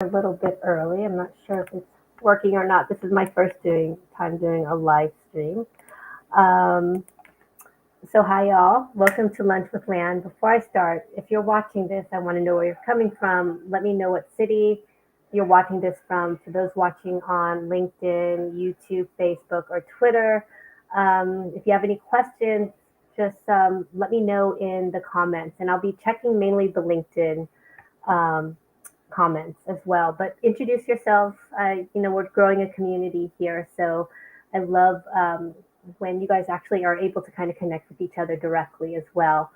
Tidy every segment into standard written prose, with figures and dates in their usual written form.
A little bit early. I'm not sure if it's working or not. This is my first time doing a live stream. Um, so hi y'all. Welcome to Lunch with Lan. Before I start, if you're watching this, I want to know where you're coming from. Let me know what city you're watching this from. For those watching on LinkedIn, YouTube, Facebook, or Twitter, if you have any questions, just let me know in the comments, and I'll be checking mainly the LinkedIn um, comments as well. But introduce yourself. We're growing a community here, so I love when you guys actually are able to kind of connect with each other directly as well.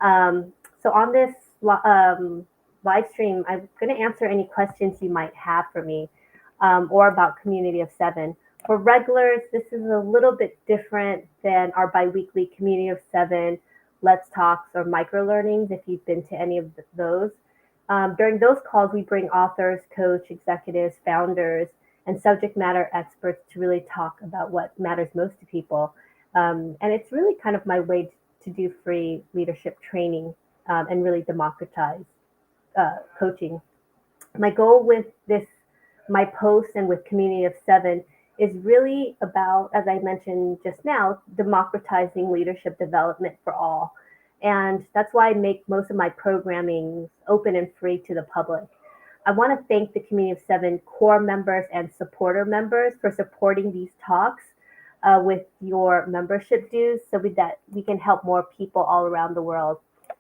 So on this live stream, I'm going to answer any questions you might have for me or about Community of Seven. For regulars, this is a little bit different than our biweekly Community of Seven Let's Talks or micro learnings, if you've been to any of those. During those calls, we bring authors, coach, executives, founders, and subject matter experts to really talk about what matters most to people. And it's really kind of my way to do free leadership training and really democratize coaching. My goal with my post and with Community of Seven is really about, as I mentioned just now, democratizing leadership development for all. And that's why I make most of my programming open and free to the public. I want to thank the Community of Seven core members and supporter members for supporting these talks with your membership dues that we can help more people all around the world.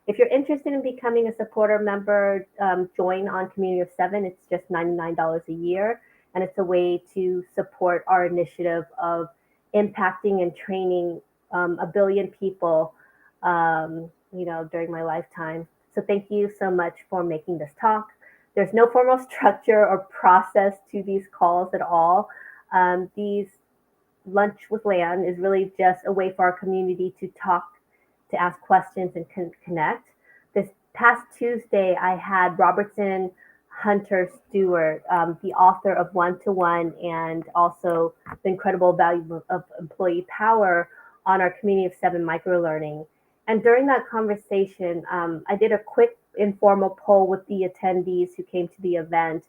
If you're interested in becoming a supporter member, join on Community of Seven. It's just $99 a year, and it's a way to support our initiative of impacting and training a billion people, during my lifetime. So thank you so much for making this talk. There's no formal structure or process to these calls at all. These Lunch with Lan is really just a way for our community to talk, to ask questions and connect. This past Tuesday, I had Robertson Hunter Stewart, the author of One to One and also The Incredible Value of Employee Power, on our Community of Seven microlearning. And during that conversation, I did a quick informal poll with the attendees who came to the event.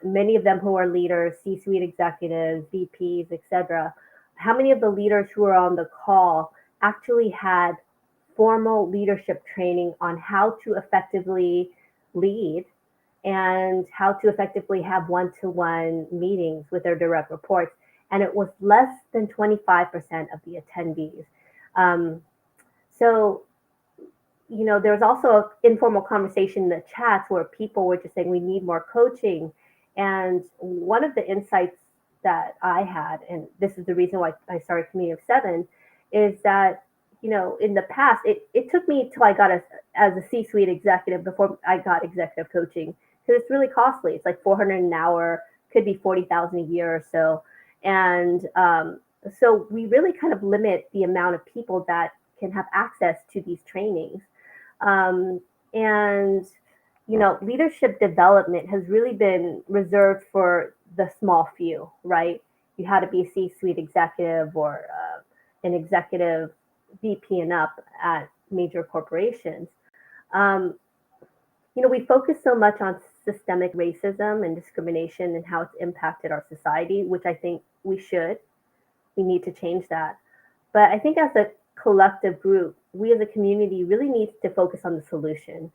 Many of them who are leaders, C-suite executives, VPs, etc. How many of the leaders who were on the call actually had formal leadership training on how to effectively lead and how to effectively have one-to-one meetings with their direct reports? And it was less than 25% of the attendees. So there was also an informal conversation in the chats where people were just saying we need more coaching. And one of the insights that I had, and this is the reason why I started Community of Seven, is that in the past, it took me till I got as a C-suite executive before I got executive coaching, because it's really costly. It's like $400 an hour, could be $40,000 a year or so, and so we really kind of limit the amount of people that can have access to these trainings. And leadership development has really been reserved for the small few, right? You had to be a C-suite executive or an executive VP and up at major corporations. We focus so much on systemic racism and discrimination and how it's impacted our society, which I think we need to change that. But I think as a collective group, we as a community really need to focus on the solution.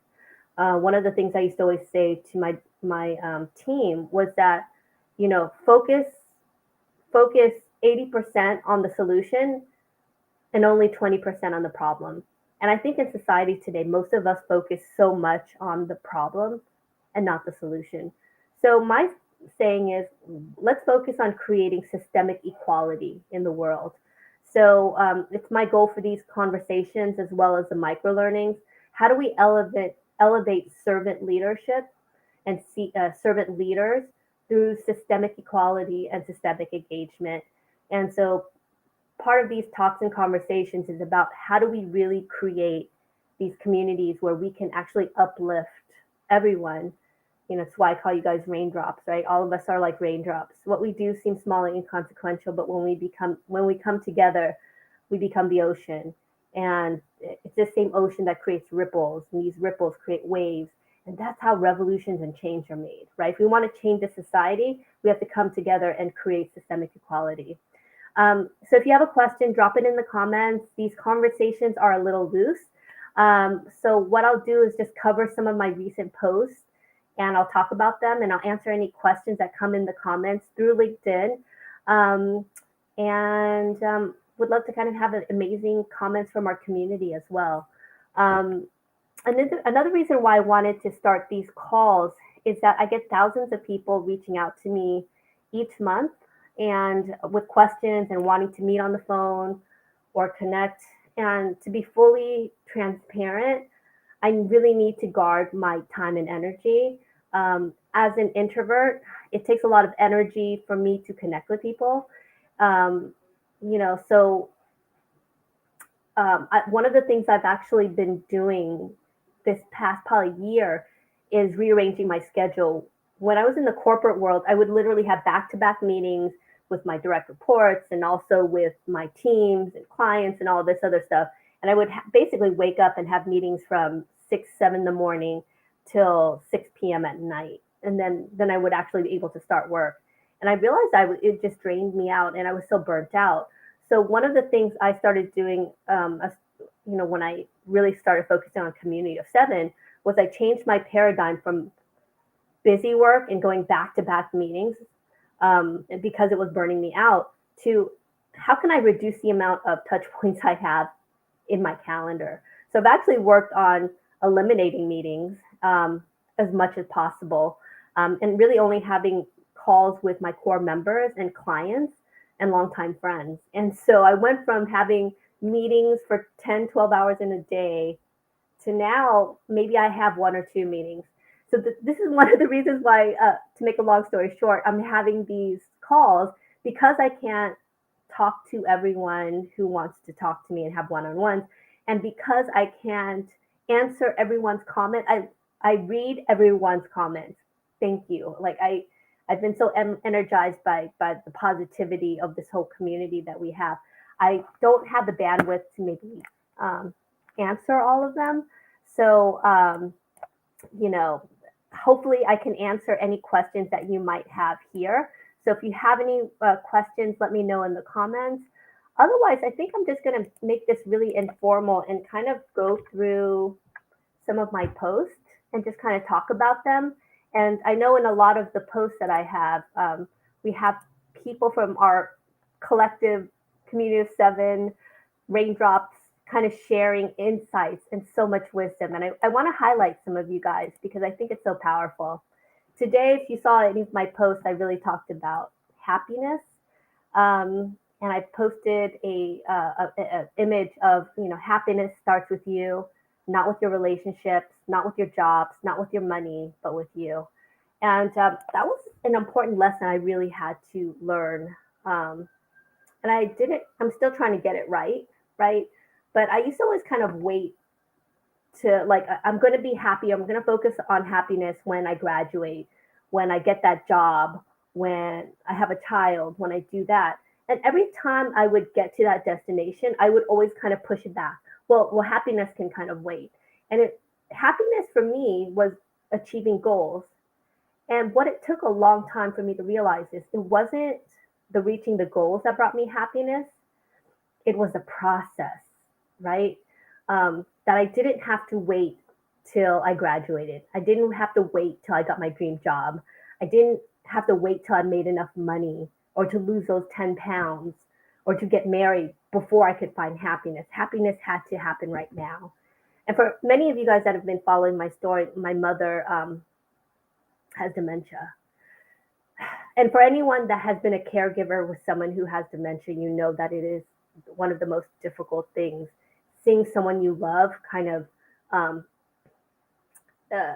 One of the things I used to always say to my team was that, focus 80% on the solution and only 20% on the problem. And I think in society today, most of us focus so much on the problem and not the solution. So my saying is, let's focus on creating systemic equality in the world. So it's my goal for these conversations as well as the micro learnings. How do we elevate servant leadership and servant leaders through systemic equality and systemic engagement? And so part of these talks and conversations is about how do we really create these communities where we can actually uplift everyone. It's why I call you guys raindrops, right? All of us are like raindrops. What we do seems small and inconsequential, but when we come together, we become the ocean. And it's the same ocean that creates ripples, and these ripples create waves. And that's how revolutions and change are made, right? If we want to change the society, we have to come together and create systemic equality. So if you have a question, drop it in the comments. These conversations are a little loose. So what I'll do is just cover some of my recent posts and I'll talk about them and I'll answer any questions that come in the comments through LinkedIn. Um, and would love to kind of have amazing comments from our community as well. Um, another reason why I wanted to start these calls is that I get thousands of people reaching out to me each month and with questions and wanting to meet on the phone or connect. And to be fully transparent, I really need to guard my time and energy. As an introvert, it takes a lot of energy for me to connect with people. Um, so one of the things I've actually been doing this past probably year is rearranging my schedule. When I was in the corporate world, I would literally have back to back meetings with my direct reports and also with my teams and clients and all this other stuff. And I would basically wake up and have meetings from 6, 7 in the morning till 6 p.m. at night. And then I would actually be able to start work. And I realized it just drained me out and I was so burnt out. So one of the things I started doing, when I really started focusing on community of seven, was I changed my paradigm from busy work and going back to back meetings because it was burning me out to how can I reduce the amount of touch points I have in my calendar. So I've actually worked on eliminating meetings as much as possible and really only having calls with my core members and clients and longtime friends. And so I went from having meetings for 10, 12 hours in a day to now maybe I have one or two meetings. So this is one of the reasons why, to make a long story short, I'm having these calls because I can't talk to everyone who wants to talk to me and have one-on-ones. And because I can't answer everyone's comment, I read everyone's comments. Thank you. I've been so energized by the positivity of this whole community that we have. I don't have the bandwidth to maybe answer all of them. So, you know, hopefully I can answer any questions that you might have here. So if you have any questions, let me know in the comments. Otherwise, I think I'm just going to make this really informal and kind of go through some of my posts and just kind of talk about them. And I know in a lot of the posts that I have, we have people from our collective community of seven, raindrops, kind of sharing insights and so much wisdom. And I want to highlight some of you guys because I think it's so powerful. Today, if you saw any of my posts, I really talked about happiness. And I posted a image of, happiness starts with you, not with your relationships, not with your jobs, not with your money, but with you. And that was an important lesson I really had to learn. And I'm still trying to get it right, right? But I used to always kind of wait to I'm going to be happy. I'm going to focus on happiness when I graduate, when I get that job, when I have a child, when I do that. And every time I would get to that destination, I would always kind of push it back. Well, happiness can kind of wait. And happiness for me was achieving goals. And what it took a long time for me to realize is it wasn't the reaching the goals that brought me happiness. It was the process, right? That I didn't have to wait till I graduated. I didn't have to wait till I got my dream job. I didn't have to wait till I made enough money or to lose those 10 pounds or to get married before I could find happiness. Happiness had to happen right now. And for many of you guys that have been following my story, my mother has dementia. And for anyone that has been a caregiver with someone who has dementia, you know that it is one of the most difficult things. Seeing someone you love kind of uh,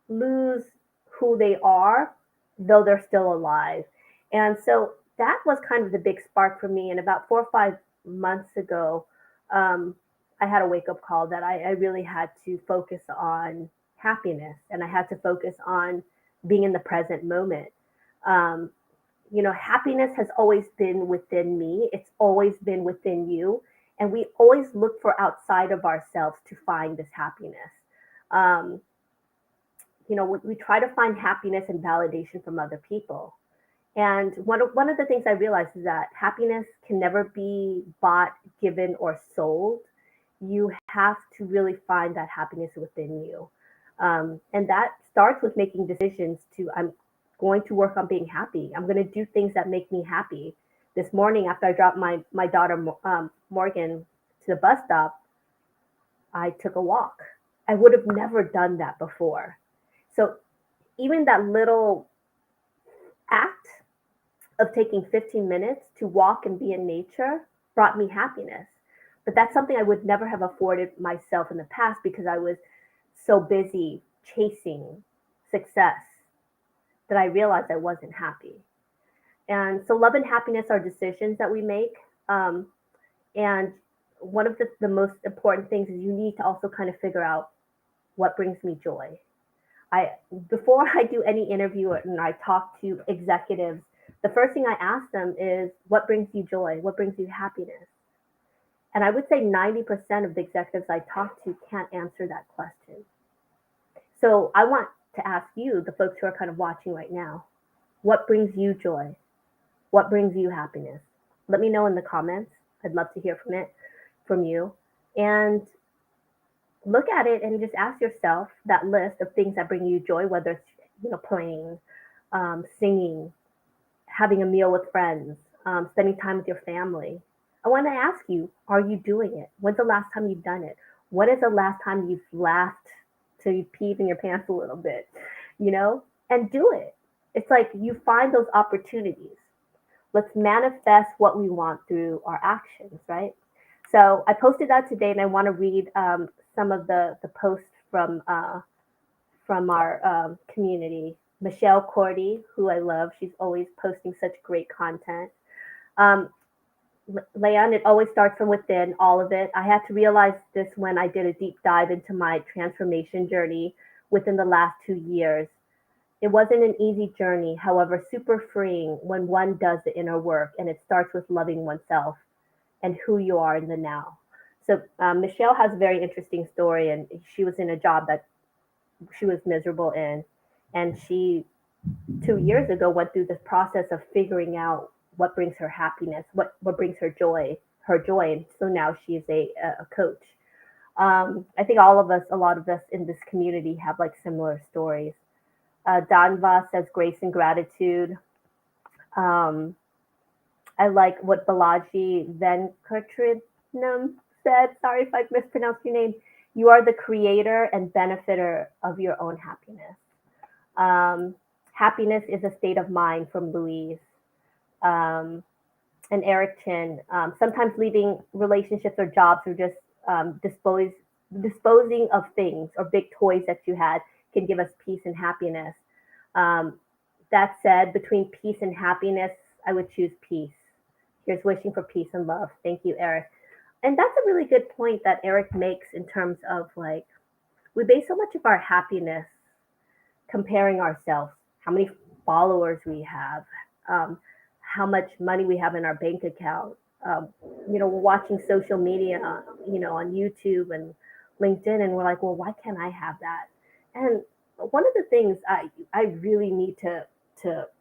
lose who they are, though they're still alive. And so that was kind of the big spark for me. And about 4 or 5 months ago, I had a wake up call that I really had to focus on happiness and I had to focus on being in the present moment. Um, Happiness has always been within me, it's always been within you. And we always look for outside of ourselves to find this happiness. Um, we try to find happiness and validation from other people. And one of the things I realized is that happiness can never be bought, given, or sold. You have to really find that happiness within you. And that starts with making decisions to, I'm going to work on being happy. I'm going to do things that make me happy. This morning, after I dropped my daughter, Morgan, to the bus stop, I took a walk. I would have never done that before. So even that little act of taking 15 minutes to walk and be in nature brought me happiness. But that's something I would never have afforded myself in the past because I was so busy chasing success that I realized I wasn't happy. And so, love and happiness are decisions that we make. Um, and one of the most important things is you need to also kind of figure out what brings me joy. I Before I do any interview and I talk to executives, the first thing I ask them is what brings you joy? What brings you happiness? And I would say 90% of the executives I talk to can't answer that question. So I want to ask you, the folks who are kind of watching right now, what brings you joy? What brings you happiness? Let me know in the comments. I'd love to hear from you. And look at it and just ask yourself that list of things that bring you joy, whether it's playing, singing, having a meal with friends, spending time with your family. I want to ask you, are you doing it? When's the last time you've done it? When is the last time you've laughed till you peed in your pants a little bit? And do it. It's like you find those opportunities. Let's manifest what we want through our actions, right? So I posted that today, and I want to read some of the posts from our community. Michelle Cordy, who I love, she's always posting such great content. Um, Leon, it always starts from within, all of it. I had to realize this when I did a deep dive into my transformation journey within the last 2 years. It wasn't an easy journey, however, super freeing when one does the inner work, and it starts with loving oneself and who you are in the now. So Michelle has a very interesting story, and she was in a job that she was miserable in, and she 2 years ago went through this process of figuring out what brings her happiness, what brings her joy, and so now she is a coach. I think all of us, a lot of us in this community, have like similar stories. Danva says grace and gratitude. Um, I like what Balaji Venkatratnam said. Sorry if I've mispronounced your name. You are the creator and benefiter of your own happiness. Um, Happiness is a state of mind from Louise. Um, and Eric Chin. Sometimes leaving relationships or jobs or just disposing of things or big toys that you had can give us peace and happiness. Um, that said, between peace and happiness, I would choose peace. Here's wishing for peace and love. Thank you, Eric. And that's a really good point that Eric makes in terms of like, we base so much of our happiness comparing ourselves, how many followers we have, um, how much money we have in our bank account. Um, we're watching social media, on YouTube and LinkedIn, and we're like, well, why can't I have that? And one of the things I really need to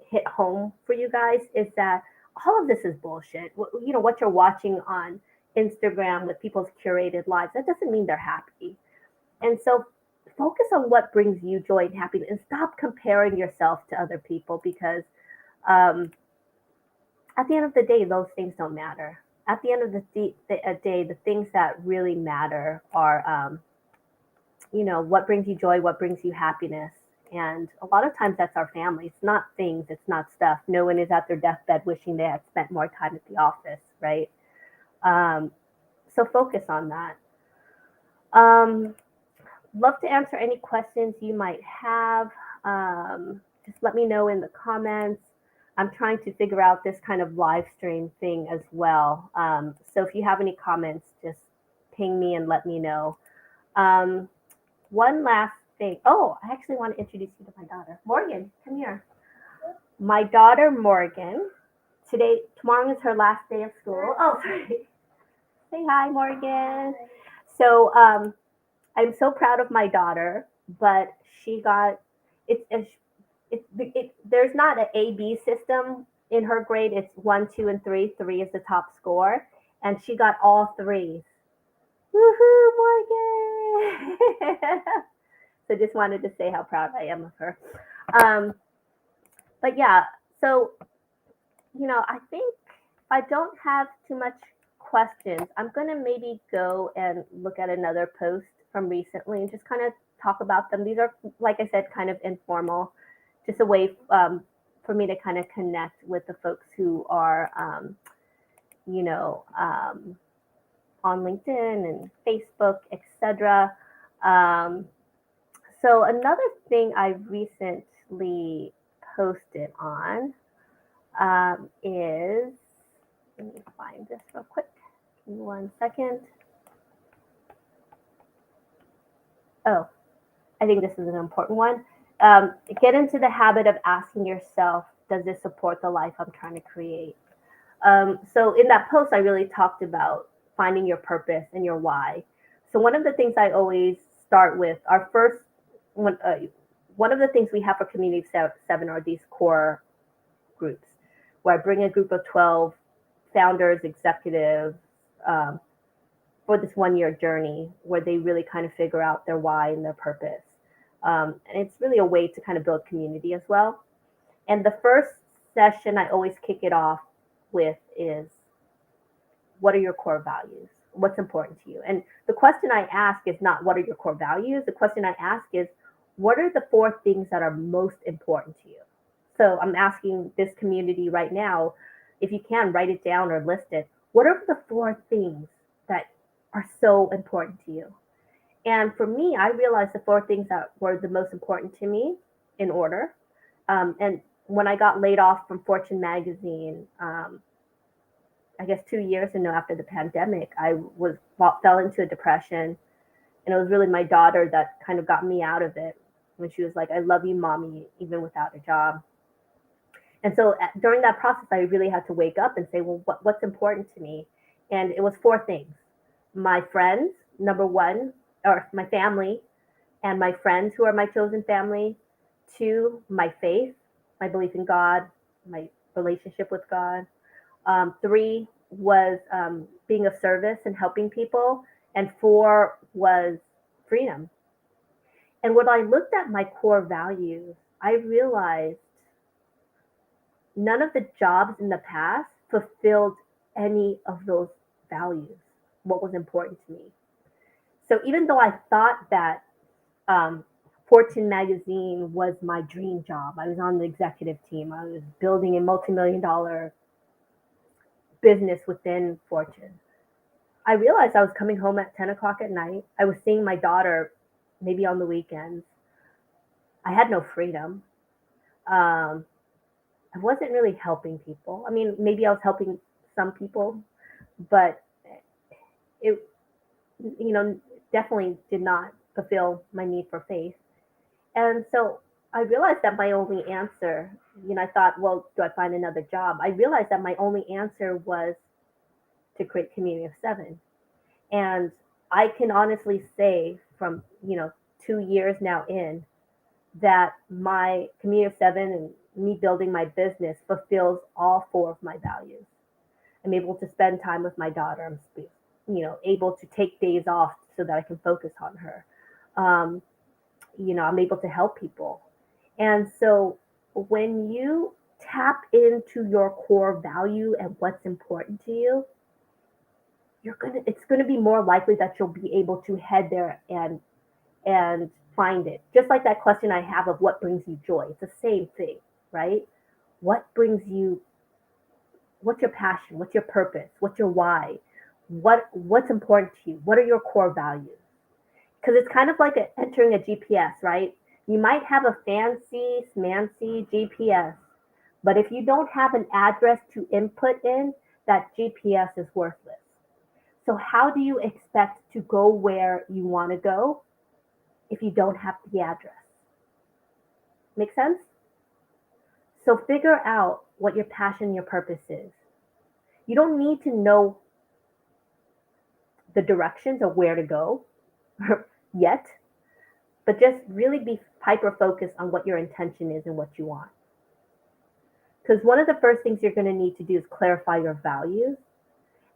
hit home for you guys is that all of this is bullshit. What you're watching on Instagram with people's curated lives, that doesn't mean they're happy. And so focus on what brings you joy and happiness and stop comparing yourself to other people because um, at the end of the day, those things don't matter. At the end of the day, the things that really matter are, what brings you joy, what brings you happiness. And a lot of times that's our family. It's not things, it's not stuff. No one is at their deathbed wishing they had spent more time at the office, right? Um, so focus on that. Um, Love to answer any questions you might have. Just let me know in the comments. I'm trying to figure out this kind of live stream thing as well. So if you have any comments, just ping me and let me know. Um, One last thing. Oh, I actually want to introduce you to my daughter. Morgan, come here. My daughter, Morgan. Tomorrow is her last day of school. Oh, sorry. Say hi, Morgan. So I'm so proud of my daughter, but she got There's not an A-B system in her grade. It's one, two, and three. Three is the top score, and she got all threes. Woohoo, Morgan! So just wanted to say how proud I am of her. Um, but yeah, so I think if I don't have too much questions, I'm gonna maybe go and look at another post from recently and just kind of talk about them. These are, like I said, kind of informal, just a way for me to kind of connect with the folks who are, you know, um, on LinkedIn and Facebook, etc. Um, so another thing I recently posted on is, let me find this real quick. Give me 1 second. Oh, I think this is an important one. Get into the habit of asking yourself, does this support the life I'm trying to create? So in that post, I really talked about finding your purpose and your why. So one of the things I always start with, our first one of the things we have for Community 7 are these core groups, where I bring a group of 12 founders, executives, um, for this 1 year journey where they really kind of figure out their why and their purpose. And it's really a way to kind of build community as well. And the first session I always kick it off with is, what are your core values? What's important to you? And the question I ask is not what are your core values? The question I ask is, what are the 4 things that are most important to you? So I'm asking this community right now, if you can write it down or list it, what are the 4 things that are so important to you? And for me, I realized the 4 things that were the most important to me in order. And when I got laid off from Fortune magazine, I guess 2 years ago after the pandemic, I fell into a depression, and it was really my daughter that kind of got me out of it when she was like, "I love you, mommy, even without a job." And so during that process, I really had to wake up and say, well, what's important to me? And it was 4 things: my friends, number one, or my family, and my friends who are my chosen family. 2, my faith, my belief in God, my relationship with God. 3 was being of service and helping people. And 4 was freedom. And when I looked at my core values, I realized none of the jobs in the past fulfilled any of those values, what was important to me. So even though I thought that um, Fortune magazine was my dream job, I was on the executive team, I was building a multi-million-dollar business within Fortune. I realized I was coming home at 10 o'clock at night. I was seeing my daughter maybe on the weekends. I had no freedom. Um, I wasn't really helping people. I mean, maybe I was helping some people, but it, definitely did not fulfill my need for faith. And so I realized that my only answer, I thought, well, do I find another job? I realized that my only answer was to create Community of 7. And I can honestly say from, 2 years now in, that my Community of 7 and me building my business fulfills all 4 of my values. I'm able to spend time with my daughter. I'm, able to take days off so that I can focus on her. Um, I'm able to help people. And so when you tap into your core value and what's important to you, it's gonna be more likely that you'll be able to head there and find it. Just like that question I have of what brings you joy. It's the same thing, right? What brings you, what's your passion? What's your purpose? What's your why? What's important to you? What are your core values? Because it's kind of like entering a GPS, right? You might have a fancy, smancy GPS, but if you don't have an address to input in, that GPS is worthless. So how do you expect to go where you want to go if you don't have the address? Make sense? So figure out what your passion, your purpose is. You don't need to know the directions of where to go yet, but just really be hyper focused on what your intention is and what you want. Because one of the first things you're going to need to do is clarify your values.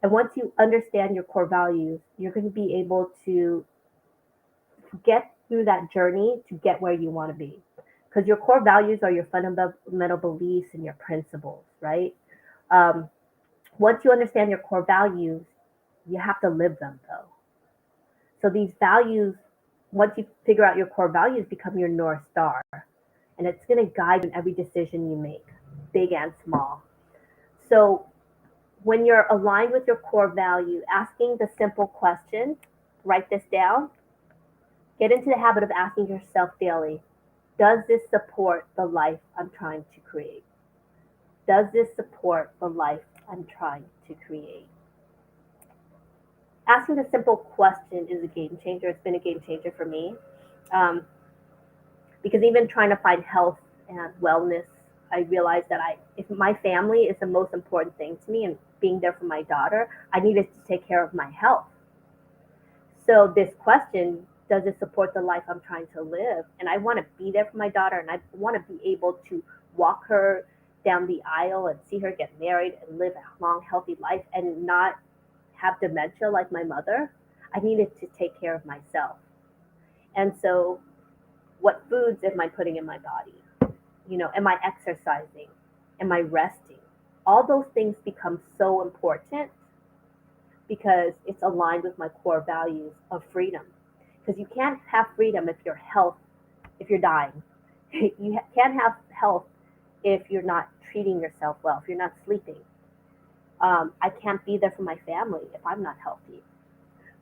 And once you understand your core values, you're going to be able to get through that journey to get where you want to be. Because your core values are your fundamental beliefs and your principles, right? Um, Once you understand your core values, you have to live them though. So these values, once you figure out your core values, become your North Star. And it's going to guide you in every decision you make, big and small. So when you're aligned with your core value, asking the simple question, write this down, get into the habit of asking yourself daily, does this support the life I'm trying to create? Does this support the life I'm trying to create? Asking the simple question is a game changer. It's been a game changer for me. Um, because even trying to find health and wellness, I realized that if my family is the most important thing to me and being there for my daughter, I needed to take care of my health. So this question, does it support the life I'm trying to live? And I want to be there for my daughter, and I want to be able to walk her down the aisle and see her get married and live a long, healthy life and not have dementia like my mother. I needed to take care of myself. And so what foods am I putting in my body? Am I exercising? Am I resting? All those things become so important because it's aligned with my core values of freedom. Because you can't have freedom if you're dying. You can't have health if you're not treating yourself well, if you're not sleeping. I can't be there for my family if I'm not healthy.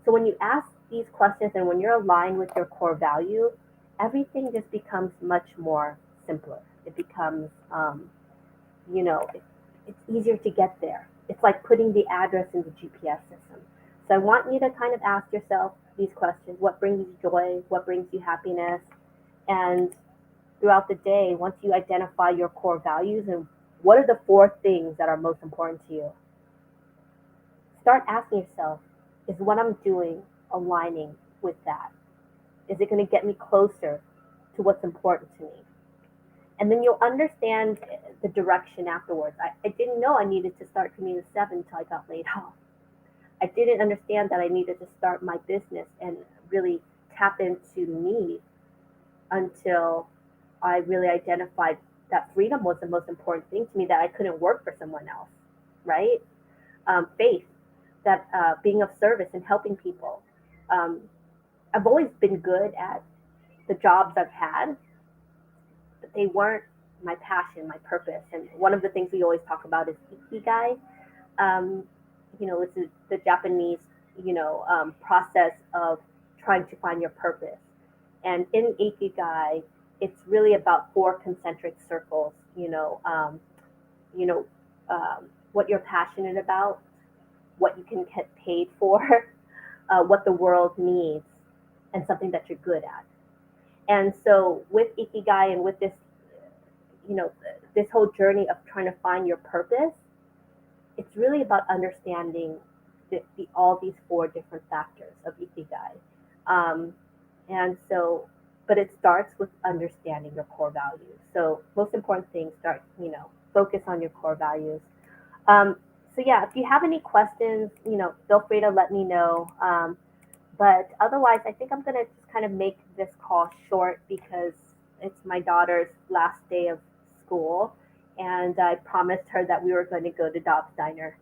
So when you ask these questions and when you're aligned with your core value, everything just becomes much more simpler. It becomes, you know, it, it's easier to get there. It's like putting the address in the GPS system. So I want you to kind of ask yourself these questions. What brings you joy? What brings you happiness? And throughout the day, once you identify your core values and what are the four things that are most important to you, start asking yourself, is what I'm doing aligning with that? Is it going to get me closer to what's important to me? And then you'll understand the direction afterwards. I didn't know I needed to start Community 7 until I got laid off. I didn't understand that I needed to start my business and really tap into me until I really identified that freedom was the most important thing to me, that I couldn't work for someone else, right? Faith, that being of service and helping people. Um, I've always been good at the jobs I've had, but they weren't my passion, my purpose. And one of the things we always talk about is ikigai. Um, it's the Japanese, process of trying to find your purpose. And in ikigai, it's really about four concentric circles. You know, what you're passionate about, what you can get paid for, what the world needs, and something that you're good at. And so with ikigai and with this, this whole journey of trying to find your purpose, it's really about understanding all these four different factors of ikigai. Um, and so, but it starts with understanding your core values. So most important thing, focus on your core values. Um, so yeah, if you have any questions, feel free to let me know. But otherwise, I think I'm gonna just kind of make this call short because it's my daughter's last day of school, and I promised her that we were going to go to Dobbs Diner.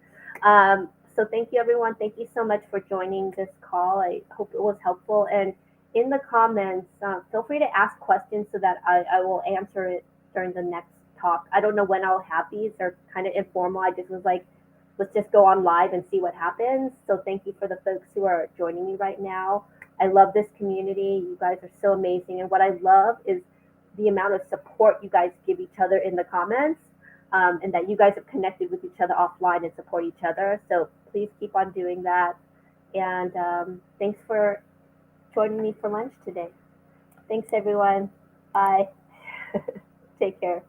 So thank you, everyone. Thank you so much for joining this call. I hope it was helpful. And in the comments, feel free to ask questions so that I will answer it during the next talk. I don't know when I'll have these. They're kind of informal. I just was like, let's just go on live and see what happens. So thank you for the folks who are joining me right now. I love this community. You guys are so amazing. And what I love is the amount of support you guys give each other in the comments, and that you guys have connected with each other offline and support each other. So please keep on doing that. And thanks for joining me for lunch today. Thanks, everyone. Bye. Take care.